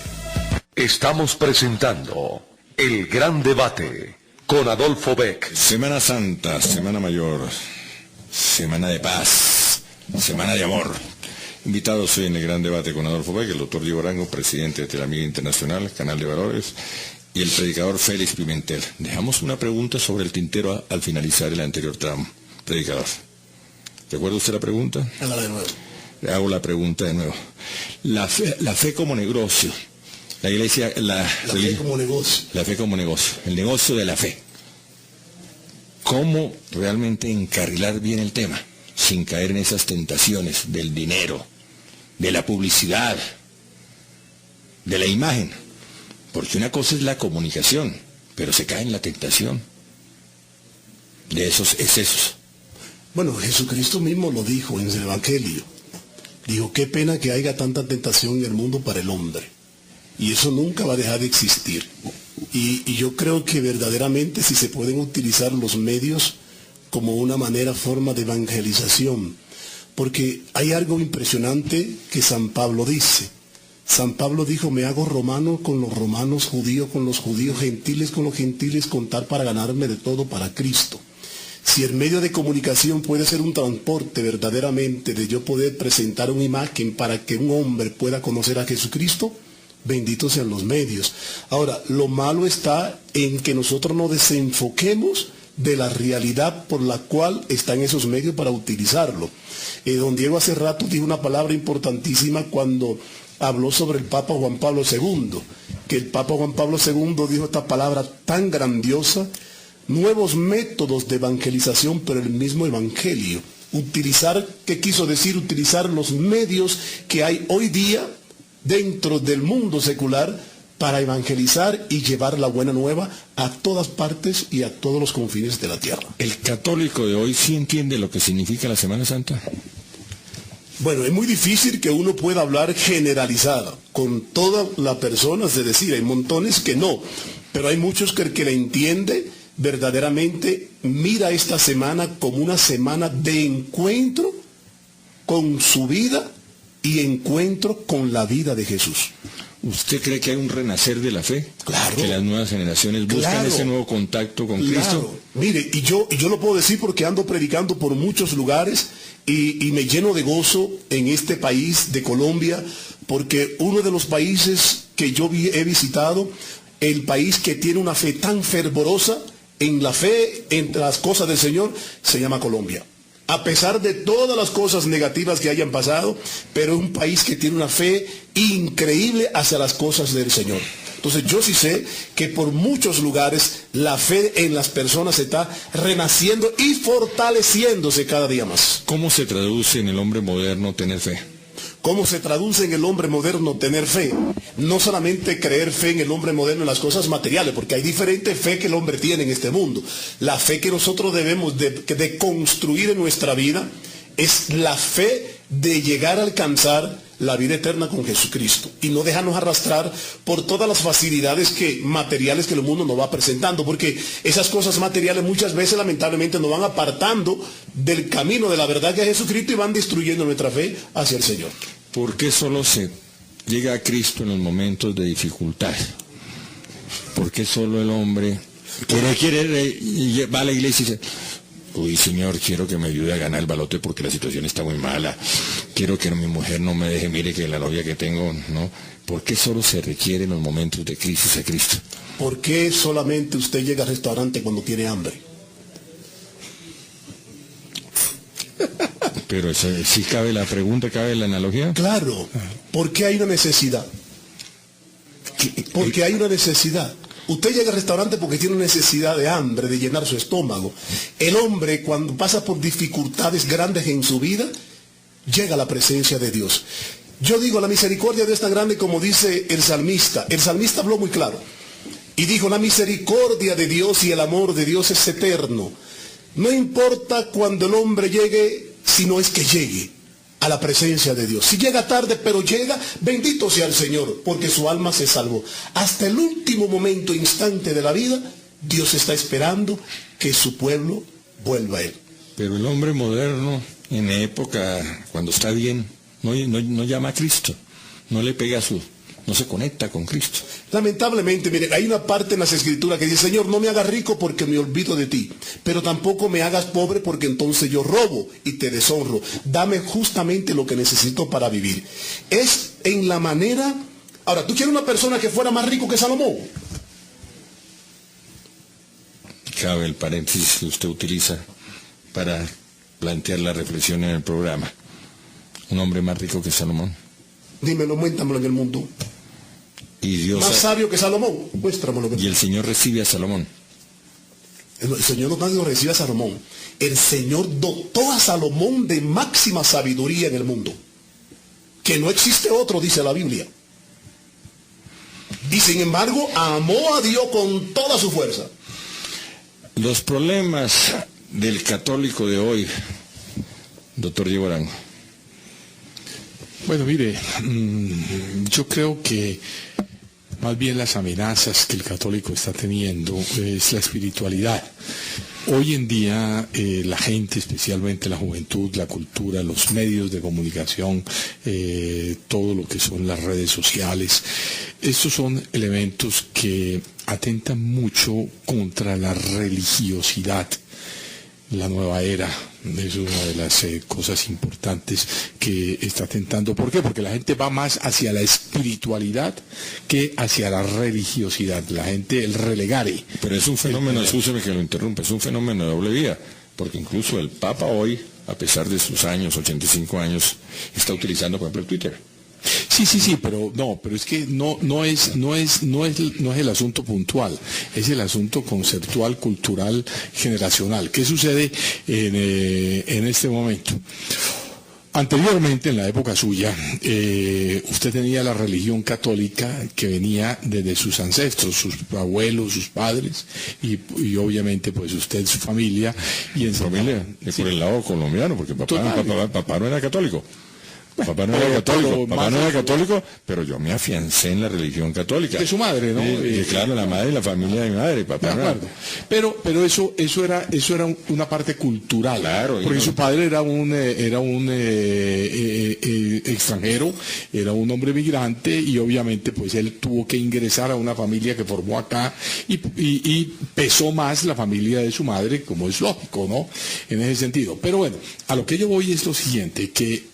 Estamos presentando El Gran Debate con Adolfo Beck. Semana Santa, Semana Mayor, Semana de Paz, Semana de Amor. Invitados hoy en el gran debate con Adolfo Beck, el doctor Diego Arango, presidente de Telamiga Internacional, Canal de Valores, y el predicador Félix Pimentel. Dejamos una pregunta sobre el tintero al finalizar el anterior tramo. Predicador, ¿recuerda usted la pregunta? Hágala de nuevo. Le hago la pregunta de nuevo. La fe como negocio. La iglesia, La fe como negocio. La fe como negocio. El negocio de la fe. ¿Cómo realmente encarrilar bien el tema? Sin caer en esas tentaciones del dinero, de la publicidad, de la imagen. Porque una cosa es la comunicación, pero se cae en la tentación de esos excesos. Bueno, Jesucristo mismo lo dijo en el Evangelio. Dijo, qué pena que haya tanta tentación en el mundo para el hombre. Y eso nunca va a dejar de existir. Y yo creo que verdaderamente si se pueden utilizar los medios como una forma de evangelización. Porque hay algo impresionante que San Pablo dice. San Pablo dijo, me hago romano con los romanos, judío con los judíos, gentiles con los gentiles, contar para ganarme de todo para Cristo. Si el medio de comunicación puede ser un transporte verdaderamente de yo poder presentar una imagen para que un hombre pueda conocer a Jesucristo, benditos sean los medios. Ahora, lo malo está en que nosotros nos desenfoquemos de la realidad por la cual están esos medios para utilizarlo. Don Diego hace rato dijo una palabra importantísima cuando habló sobre el Papa Juan Pablo II, que el Papa Juan Pablo II dijo esta palabra tan grandiosa: nuevos métodos de evangelización, pero el mismo evangelio. Utilizar, ¿qué quiso decir? Utilizar los medios que hay hoy día dentro del mundo secular para evangelizar y llevar la buena nueva a todas partes y a todos los confines de la tierra. ¿El católico de hoy sí entiende lo que significa la Semana Santa? Bueno, es muy difícil que uno pueda hablar generalizada con todas las personas, es decir, hay montones que no, pero hay muchos que el que la entiende verdaderamente mira esta semana como una semana de encuentro con su vida y encuentro con la vida de Jesús. ¿Usted cree que hay un renacer de la fe? Claro. Que las nuevas generaciones buscan ese nuevo contacto con Cristo. Mire, y yo lo puedo decir porque ando predicando por muchos lugares y me lleno de gozo en este país de Colombia, porque uno de los países que yo he visitado, el país que tiene una fe tan fervorosa en la fe, en las cosas del Señor, se llama Colombia. A pesar de todas las cosas negativas que hayan pasado, pero es un país que tiene una fe increíble hacia las cosas del Señor. Entonces yo sí sé que por muchos lugares la fe en las personas está renaciendo y fortaleciéndose cada día más. ¿Cómo se traduce en el hombre moderno tener fe? ¿Cómo se traduce en el hombre moderno tener fe? No solamente creer fe en el hombre moderno en las cosas materiales, porque hay diferente fe que el hombre tiene en este mundo. La fe que nosotros debemos de construir en nuestra vida es la fe de llegar a alcanzar la vida eterna con Jesucristo y no dejarnos arrastrar por todas las facilidades materiales que el mundo nos va presentando, porque esas cosas materiales muchas veces lamentablemente nos van apartando del camino de la verdad que es Jesucristo y van destruyendo nuestra fe hacia el Señor. ¿Por qué solo se llega a Cristo en los momentos de dificultad? ¿Por qué solo el hombre va a la iglesia y dice: uy, Señor, quiero que me ayude a ganar el balote porque la situación está muy mala, quiero que mi mujer no me deje, mire que la novia que tengo, ¿no? ¿Por qué solo se requiere en los momentos de crisis a Cristo? ¿Por qué solamente usted llega al restaurante cuando tiene hambre? Pero sí cabe la pregunta, cabe la analogía. Claro, porque hay una necesidad. Porque hay una necesidad. Usted llega al restaurante porque tiene una necesidad de hambre, de llenar su estómago. El hombre, cuando pasa por dificultades grandes en su vida, llega a la presencia de Dios. Yo digo, la misericordia de Dios es tan grande como dice el salmista. El salmista habló muy claro y dijo: la misericordia de Dios y el amor de Dios es eterno. No importa cuando el hombre llegue, sino es que llegue a la presencia de Dios. Si llega tarde, pero llega, bendito sea el Señor, porque su alma se salvó. Hasta el último momento, instante de la vida, Dios está esperando que su pueblo vuelva a Él. Pero el hombre moderno, en época, cuando está bien, no llama a Cristo, no le pega a su no se conecta con Cristo. Lamentablemente, mire, hay una parte en las Escrituras que dice, Señor, no me hagas rico porque me olvido de ti, pero tampoco me hagas pobre porque entonces yo robo y te deshonro. Dame justamente lo que necesito para vivir. Es en la manera... Ahora, ¿tú quieres una persona que fuera más rico que Salomón? Cabe el paréntesis que usted utiliza para plantear la reflexión en el programa. Un hombre más rico que Salomón. Dímelo, muéstramelo en el mundo. Y Dios Más sabio que Salomón, muéstramelo. Y el Señor recibe a Salomón. El Señor no recibe a Salomón. El Señor dotó a Salomón de máxima sabiduría en el mundo. Que no existe otro, dice la Biblia. Y sin embargo, amó a Dios con toda su fuerza. Los problemas del católico de hoy, doctor Diego Arango. Bueno, mire, yo creo que más bien las amenazas que el católico está teniendo es la espiritualidad. Hoy en día la gente, especialmente la juventud, la cultura, los medios de comunicación, todo lo que son las redes sociales, estos son elementos que atentan mucho contra la religiosidad. La nueva era es una de las cosas importantes que está atentando. ¿Por qué? Porque la gente va más hacia la espiritualidad que hacia la religiosidad. La gente, el relegare. Pero es un fenómeno, escúcheme que lo interrumpa, es un fenómeno de doble vía. Porque incluso el Papa hoy, a pesar de sus años, 85 años, está utilizando, por ejemplo, el Twitter. Sí, pero es que no es el asunto puntual, es el asunto conceptual, cultural, generacional. ¿Qué sucede en este momento? Anteriormente, en la época suya, usted tenía la religión católica que venía desde sus ancestros, sus abuelos, sus padres, y obviamente pues usted, su familia. Y en familia, sí, por el lado colombiano, porque papá no era católico. Papá no era católico, pero yo me afiancé en la religión católica. De su madre, ¿no? Claro, la madre y la familia de mi madre, papá no era. Pero eso era una parte cultural. Claro. Porque su padre era un extranjero, era un hombre migrante, y obviamente pues él tuvo que ingresar a una familia que formó acá, y pesó más la familia de su madre, como es lógico, ¿no? En ese sentido. Pero bueno, a lo que yo voy es lo siguiente, que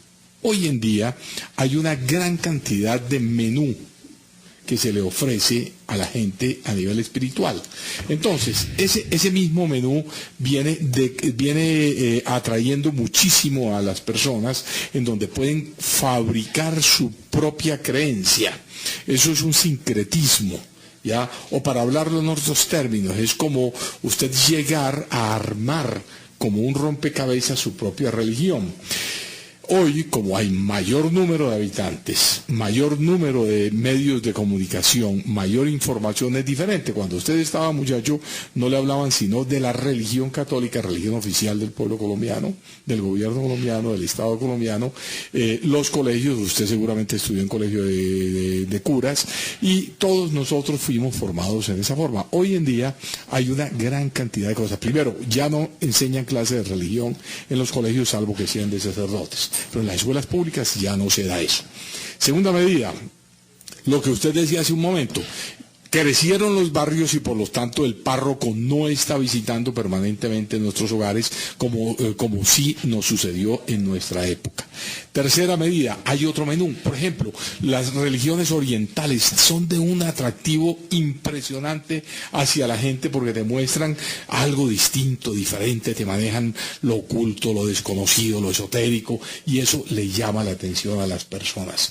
hoy en día hay una gran cantidad de menú que se le ofrece a la gente a nivel espiritual. Entonces, ese mismo menú viene atrayendo muchísimo a las personas, en donde pueden fabricar su propia creencia. Eso es un sincretismo, ¿ya? O para hablarlo en otros términos, es como usted llegar a armar como un rompecabezas su propia religión. Hoy, como hay mayor número de habitantes, mayor número de medios de comunicación, mayor información, es diferente. Cuando usted estaba muchacho, no le hablaban sino de la religión católica, religión oficial del pueblo colombiano, del gobierno colombiano, del Estado colombiano, los colegios, usted seguramente estudió en colegio de curas, y todos nosotros fuimos formados en esa forma. Hoy en día hay una gran cantidad de cosas. Primero, ya no enseñan clases de religión en los colegios, salvo que sean de sacerdotes. Pero en las escuelas públicas ya no se da eso. Segunda medida, lo que usted decía hace un momento, crecieron los barrios y por lo tanto el párroco no está visitando permanentemente nuestros hogares como sí nos sucedió en nuestra época. Tercera medida, hay otro menú. Por ejemplo, las religiones orientales son de un atractivo impresionante hacia la gente porque te muestran algo distinto, diferente, te manejan lo oculto, lo desconocido, lo esotérico, y eso le llama la atención a las personas.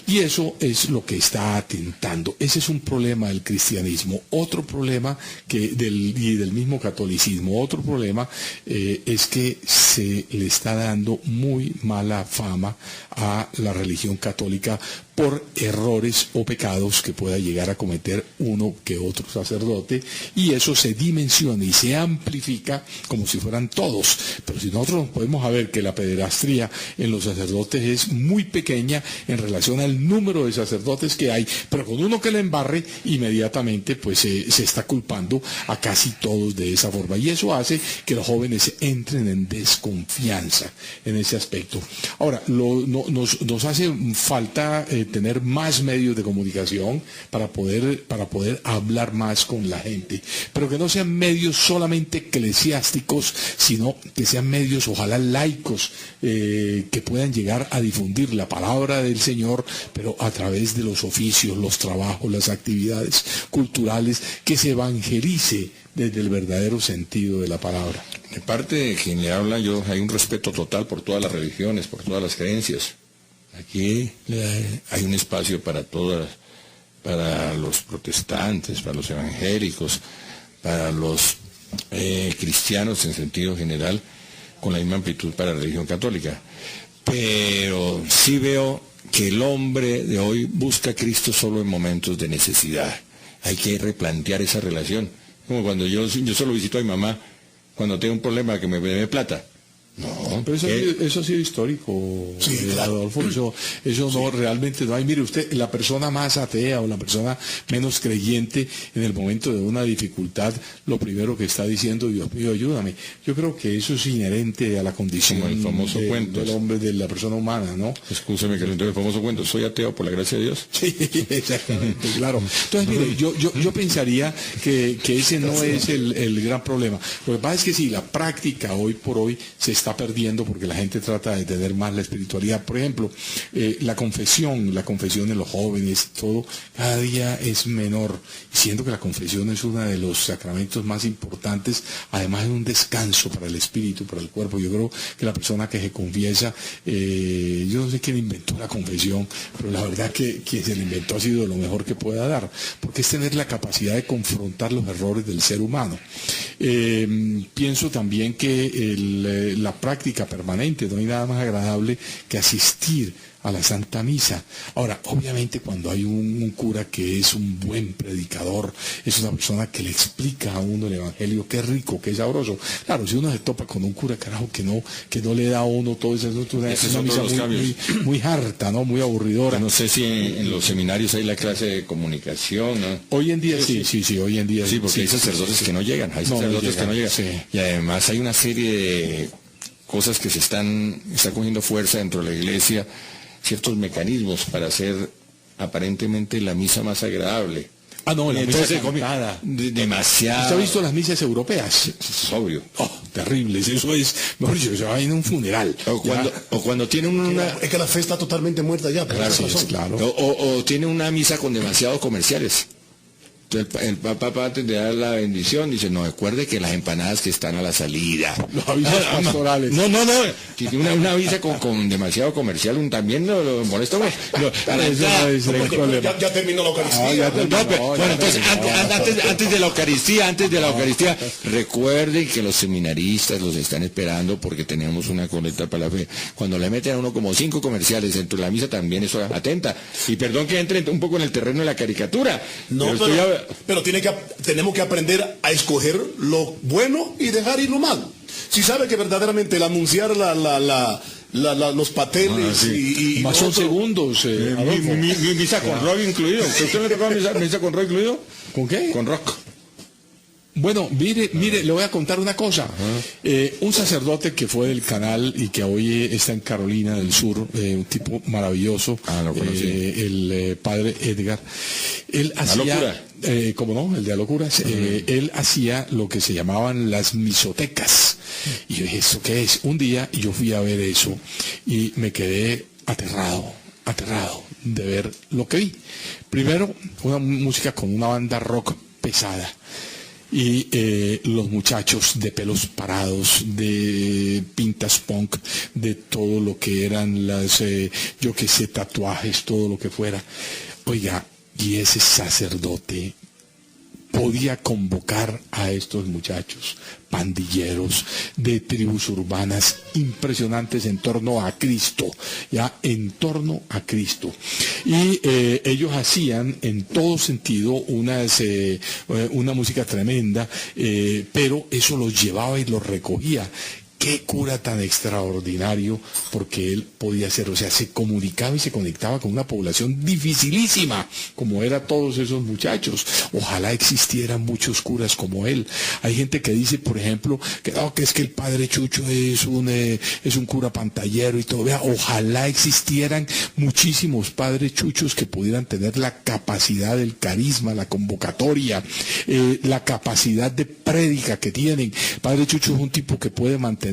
Y eso es lo que está atentando. Ese es un problema del cristianismo. Otro problema y del mismo catolicismo, otro problema es que se le está dando muy mala fama a la religión católica por errores o pecados que pueda llegar a cometer uno que otro sacerdote, y eso se dimensiona y se amplifica como si fueran todos. Pero si nosotros podemos ver que la pederastría en los sacerdotes es muy pequeña en relación al número de sacerdotes que hay, pero con uno que le embarre, inmediatamente pues se está culpando a casi todos de esa forma, y eso hace que los jóvenes entren en desconfianza en ese aspecto. Ahora, nos hace falta tener más medios de comunicación para poder hablar más con la gente, pero que no sean medios solamente eclesiásticos, sino que sean medios ojalá laicos, que puedan llegar a difundir la palabra del Señor, pero a través de los oficios, los trabajos, las actividades culturales, que se evangelice desde el verdadero sentido de la palabra. De parte de quien le habla yo, hay un respeto total por todas las religiones, por todas las creencias. Aquí hay un espacio para todas, para los protestantes, para los evangélicos, para los cristianos en sentido general, con la misma amplitud para la religión católica. Pero sí veo que el hombre de hoy busca a Cristo solo en momentos de necesidad. Hay que replantear esa relación. Como cuando yo solo visito a mi mamá cuando tengo un problema que me debe plata. No, pero eso ha sido histórico, sí, claro. Adolfo, eso no, realmente no hay. Mire usted, la persona más atea o la persona menos creyente en el momento de una dificultad, lo primero que está diciendo, Dios mío, ayúdame. Yo creo que eso es inherente a la condición como el famoso cuento del hombre, de la persona humana, ¿no? Escúcheme que le doy el famoso cuento, soy ateo por la gracia de Dios. Sí, exactamente, claro. Entonces, mire, yo pensaría que ese no es el gran problema. Lo que pasa es que sí, la práctica hoy por hoy se está perdiendo porque la gente trata de tener más la espiritualidad. Por ejemplo, la confesión de los jóvenes, todo, cada día es menor, siendo que la confesión es uno de los sacramentos más importantes, además de un descanso para el espíritu, para el cuerpo. Yo creo que la persona que se confiesa, yo no sé quién inventó la confesión, pero la verdad que quien se la inventó ha sido lo mejor que pueda dar, porque es tener la capacidad de confrontar los errores del ser humano. Pienso también que la práctica permanente, no hay nada más agradable que asistir a la Santa Misa. Ahora, obviamente cuando hay un cura que es un buen predicador, es una persona que le explica a uno el Evangelio, qué rico, qué sabroso. Claro, si uno se topa con un cura, carajo, que no le da a uno todo eso, es una misa muy harta, ¿no? Muy aburridora. No sé si en los seminarios hay la clase de comunicación, ¿no? Hoy en día sí, hoy en día sí. Porque hay sacerdotes que no llegan, Sí. Y además hay una serie de cosas que está cogiendo fuerza dentro de la iglesia, ciertos mecanismos para hacer aparentemente la misa más agradable. Ah, no, la misa cantada. Demasiado. ¿Usted ha visto las misas europeas? Es obvio. Oh, terribles. Eso es, mejor dicho, se va en un funeral. O cuando tiene una... Es que la fe está totalmente muerta ya. Claro, sí, claro. O tiene una misa con demasiados comerciales. Entonces el Papa antes de dar la bendición dice, no, recuerde que las empanadas que están a la salida. Los avisos pastorales. No. Si tiene una avisa con demasiado comercial, también lo molesta. Ya terminó la Eucaristía. Bueno, entonces, antes de la Eucaristía, recuerden que los seminaristas los están esperando porque tenemos una colecta para la fe. Cuando le meten a uno como 5 comerciales dentro de la misa, también eso atenta. Y perdón que entre un poco en el terreno de la caricatura. No, pero tenemos que aprender a escoger lo bueno y dejar ir lo malo. Si sabe que verdaderamente el anunciar los papeles y más son segundos. Mi misa con rock incluido. ¿Usted le tocó misa con rock incluido? ¿Con qué? Con rock. Bueno, mire, le voy a contar una cosa. Un sacerdote que fue del canal y que hoy está en Carolina del Sur, un tipo maravilloso, lo conocí. El padre Edgar, él hacía, ¿cómo no? El de la locura. Él hacía lo que se llamaban las misotecas. Y yo dije, ¿esto qué es? Un día yo fui a ver eso y me quedé aterrado de ver lo que vi. Primero, una música con una banda rock pesada. Y los muchachos de pelos parados, de pintas punk, de todo lo que eran las, tatuajes, todo lo que fuera. Oiga, y ese sacerdote podía convocar a estos muchachos, pandilleros de tribus urbanas impresionantes en torno a Cristo, y ellos hacían en todo sentido una música tremenda, pero eso los llevaba y los recogía. Qué cura tan extraordinario, porque él podía ser, o sea, se comunicaba y se conectaba con una población dificilísima, como eran todos esos muchachos. Ojalá existieran muchos curas como él. Hay gente que dice, por ejemplo, que no, que es que el padre Chucho es un cura pantallero y todo. Vea, ojalá existieran muchísimos padres Chuchos que pudieran tener la capacidad, el carisma, la convocatoria, la capacidad de prédica que tienen. Padre Chucho es un tipo que puede mantener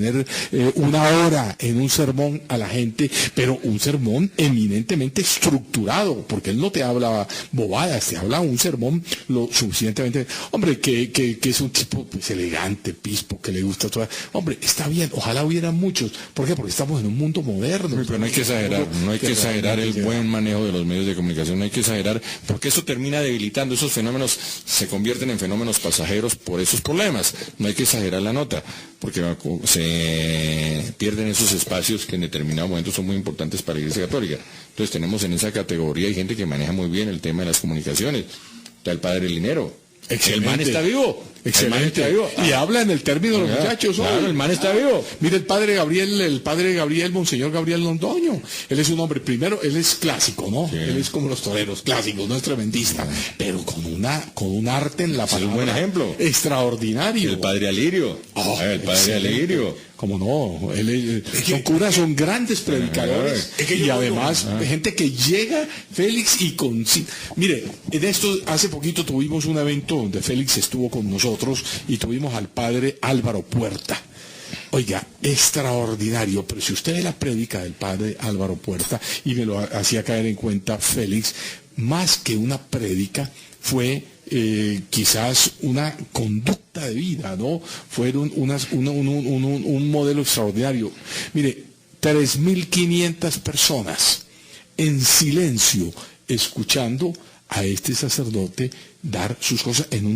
una hora en un sermón a la gente, pero un sermón eminentemente estructurado, porque él no te habla bobadas, te habla un sermón lo suficientemente, hombre, que es un tipo pues elegante, pispo, que le gusta todo. Hombre, está bien, ojalá hubiera muchos. ¿Por qué? Porque estamos en un mundo moderno. Pero no hay que exagerar, no hay que exagerar el buen manejo de los medios de comunicación, no hay que exagerar, porque eso termina debilitando, esos fenómenos se convierten en fenómenos pasajeros por esos problemas. No hay que exagerar la nota, porque se pierden esos espacios que en determinado momento son muy importantes para la Iglesia Católica. Entonces tenemos en esa categoría hay gente que maneja muy bien el tema de las comunicaciones. Está el padre Linero. Excelente. El man está vivo. Excelente. El man está vivo. Y habla en el término de los muchachos. Claro, el man está vivo. Mire, el padre Gabriel, Monseñor Gabriel Londoño. Él es un hombre, primero, él es clásico, ¿no? Sí. Él es como los toreros, clásicos, no es tremendista, pero con un arte en la palabra. Es un buen ejemplo. Extraordinario. El padre Alirio. El padre Alirio. Como no, son curas, son grandes predicadores. Y además, gente que llega, Félix, y con... Mire, en esto, hace poquito tuvimos un evento donde Félix estuvo con nosotros y tuvimos al padre Álvaro Puerta. Oiga, extraordinario, pero si usted ve la prédica del padre Álvaro Puerta, y me lo hacía caer en cuenta Félix, más que una prédica, fue quizás una conducta de vida, ¿no? Fueron un modelo extraordinario. Mire, 3.500 personas en silencio, escuchando a este sacerdote dar sus cosas en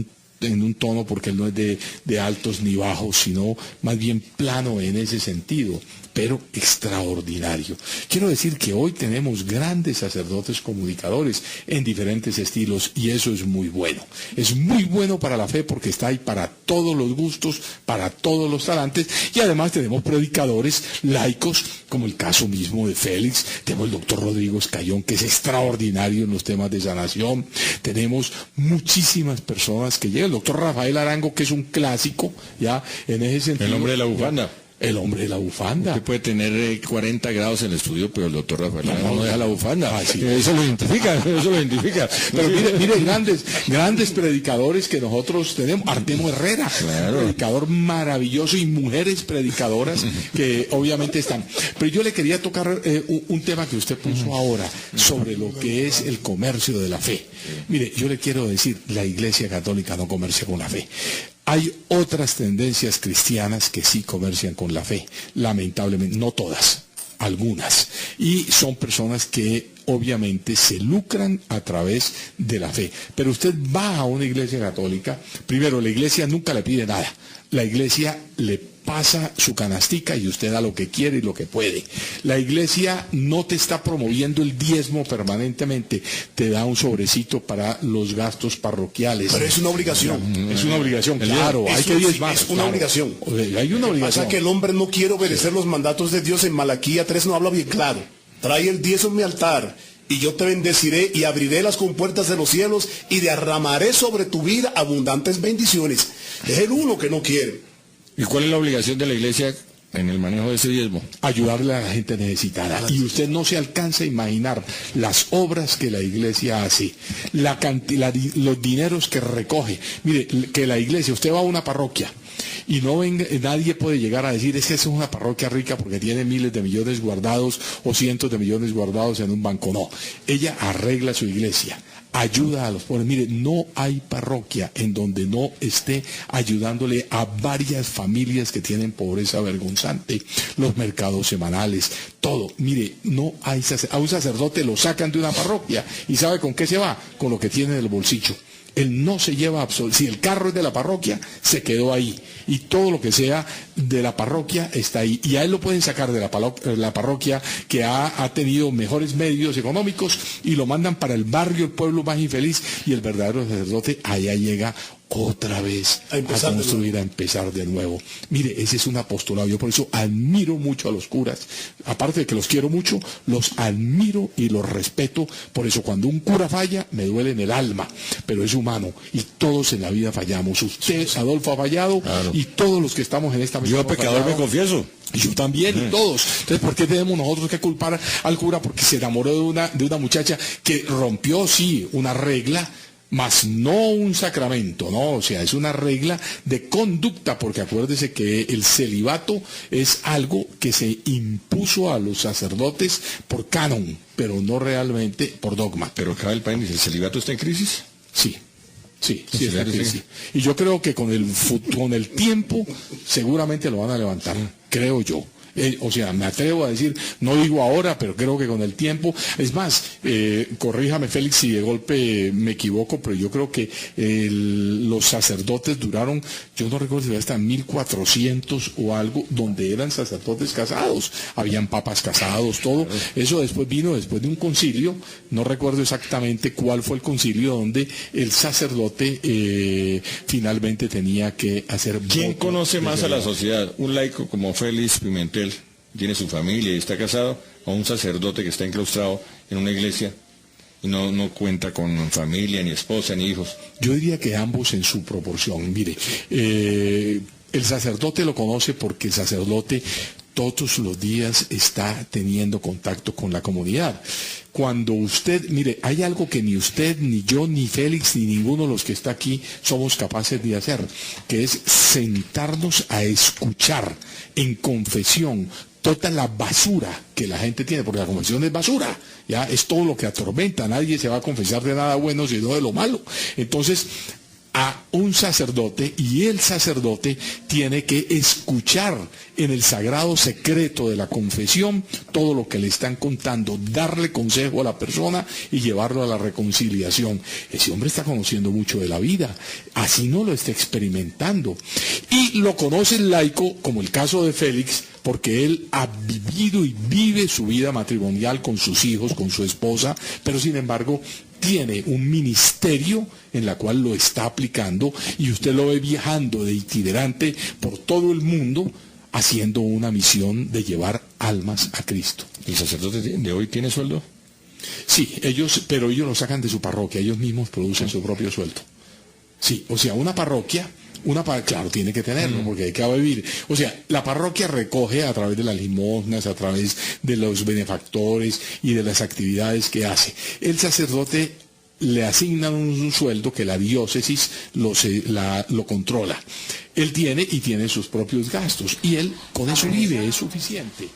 un tono, porque él no es de altos ni bajos, sino más bien plano en ese sentido, pero extraordinario. Quiero decir que hoy tenemos grandes sacerdotes comunicadores en diferentes estilos, y eso es muy bueno. Es muy bueno para la fe, porque está ahí para todos los gustos, para todos los talantes, y además tenemos predicadores laicos, como el caso mismo de Félix. Tenemos el doctor Rodrigo Escayón, que es extraordinario en los temas de sanación. Tenemos muchísimas personas que llegan. El doctor Rafael Arango, que es un clásico, ya, en ese sentido. El hombre de la bufanda. El hombre de la bufanda. Usted puede tener 40 grados en el estudio, pero el doctor Rafael no deja la bufanda. Sí. Eso lo identifica. Pero mire, grandes predicadores que nosotros tenemos. Artemo Herrera, claro. Predicador maravilloso, y mujeres predicadoras que obviamente están. Pero yo le quería tocar un tema que usted puso ahora, sobre lo que es el comercio de la fe. Mire, yo le quiero decir, la Iglesia Católica no comercia con la fe. Hay otras tendencias cristianas que sí comercian con la fe, lamentablemente, no todas, algunas. Y son personas que obviamente se lucran a través de la fe. Pero usted va a una iglesia católica, primero, la iglesia nunca le pide nada. La iglesia le pasa su canastica y usted da lo que quiere y lo que puede. La iglesia no te está promoviendo el diezmo permanentemente, te da un sobrecito para los gastos parroquiales. Pero es una obligación. Es una obligación, claro, hay que diezmar. Es una obligación. Hay una obligación. Pasa que el hombre no quiere obedecer los mandatos de Dios. En Malaquía 3 no habla bien claro. Trae el diezmo a mi altar, y yo te bendeciré y abriré las compuertas de los cielos y derramaré sobre tu vida abundantes bendiciones. Es el uno que no quiere. ¿Y cuál es la obligación de la iglesia en el manejo de ese diezmo? Ayudarle a la gente necesitada. Y usted no se alcanza a imaginar las obras que la iglesia hace, los dineros que recoge. Mire, que la iglesia, usted va a una parroquia y nadie puede llegar a decir, es que esa es una parroquia rica porque tiene miles de millones guardados o cientos de millones guardados en un banco. No, ella arregla su iglesia, ayuda a los pobres. Mire, no hay parroquia en donde no esté ayudándole a varias familias que tienen pobreza vergonzante, los mercados semanales, todo. Mire, no hay a un sacerdote lo sacan de una parroquia y ¿sabe con qué se va? Con lo que tiene en el bolsillo. Él no se lleva absolutamente. Si el carro es de la parroquia, se quedó ahí. Y todo lo que sea de la parroquia está ahí. Y a él lo pueden sacar de la parroquia que ha tenido mejores medios económicos y lo mandan para el barrio, el pueblo más infeliz. Y el verdadero sacerdote allá llega otra vez A empezar de construir, a empezar de nuevo. Mire, ese es un apostolado. Yo por eso admiro mucho a los curas. Aparte de que los quiero mucho, los admiro y los respeto. Por eso cuando un cura falla, me duele en el alma. Pero es humano. Y todos en la vida fallamos. Usted, Adolfo, ha fallado. Claro. Y todos los que estamos en esta mesa Yo hemos pecador me fallado. confieso. Y yo también, y todos. Entonces, ¿por qué tenemos nosotros que culpar al cura? Porque se enamoró de una muchacha que rompió, sí, una regla, mas no un sacramento, ¿no? O sea, es una regla de conducta, porque acuérdese que el celibato es algo que se impuso a los sacerdotes por canon, pero no realmente por dogma. Pero acá el país dice, ¿el celibato está en crisis? Sí. Sí, Sí, es la sí. crisis. Y yo creo que con el tiempo seguramente lo van a levantar, creo yo. O sea, me atrevo a decir, no digo ahora, pero creo que con el tiempo, es más, corríjame Félix si de golpe me equivoco, pero yo creo que los sacerdotes duraron, yo no recuerdo si era hasta 1400 o algo, donde eran sacerdotes casados, habían papas casados, todo, eso después vino después de un concilio, no recuerdo exactamente cuál fue el concilio donde el sacerdote finalmente tenía que hacer... ¿Quién voto conoce de más a la celibato. sociedad? ¿Un laico como Félix Pimentel, tiene su familia y está casado, o un sacerdote que está enclaustrado en una iglesia y no cuenta con familia, ni esposa, ni hijos? Yo diría que ambos en su proporción. Mire, el sacerdote lo conoce porque el sacerdote todos los días está teniendo contacto con la comunidad. Cuando usted, mire, hay algo que ni usted, ni yo, ni Félix, ni ninguno de los que está aquí somos capaces de hacer, que es sentarnos a escuchar en confesión toda la basura que la gente tiene, porque la confesión es basura, ya es todo lo que atormenta, nadie se va a confesar de nada bueno sino de lo malo. Entonces, a un sacerdote, y el sacerdote tiene que escuchar en el sagrado secreto de la confesión todo lo que le están contando, darle consejo a la persona y llevarlo a la reconciliación. Ese hombre está conociendo mucho de la vida, así no lo está experimentando. Y lo conoce el laico, como el caso de Félix, porque él ha vivido y vive su vida matrimonial con sus hijos, con su esposa, pero sin embargo tiene un ministerio en la cual lo está aplicando y usted lo ve viajando de itinerante por todo el mundo haciendo una misión de llevar almas a Cristo. ¿El sacerdote de hoy tiene sueldo? Sí, pero ellos lo sacan de su parroquia, ellos mismos producen su propio sueldo. Sí, o sea, una parroquia, claro, tiene que tenerlo, porque hay que vivir. O sea, la parroquia recoge a través de las limosnas, a través de los benefactores y de las actividades que hace. El sacerdote le asignan un sueldo que la diócesis lo controla. Él tiene sus propios gastos y él con eso vive, es suficiente.